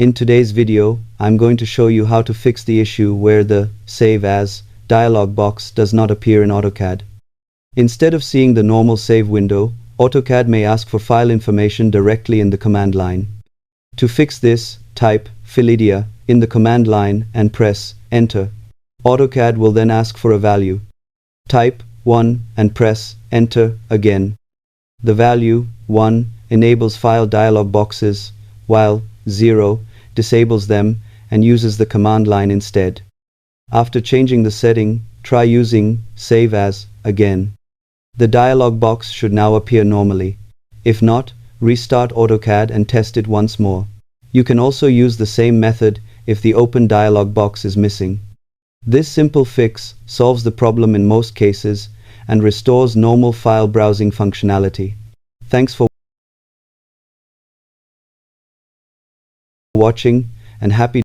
In today's video, I'm going to show you how to fix the issue where the Save As dialog box does not appear in AutoCAD. Instead of seeing the normal save window, AutoCAD may ask for file information directly in the command line. To fix this, type Filidia in the command line and press Enter. AutoCAD will then ask for a value. Type 1 and press Enter again. The value 1 enables file dialog boxes, while 0 disables them and uses the command line instead. After changing the setting, try using Save As again. The dialog box should now appear normally. If not, restart AutoCAD and test it once more. You can also use the same method if the open dialog box is missing. This simple fix solves the problem in most cases and restores normal file browsing functionality. Thanks for watching and happy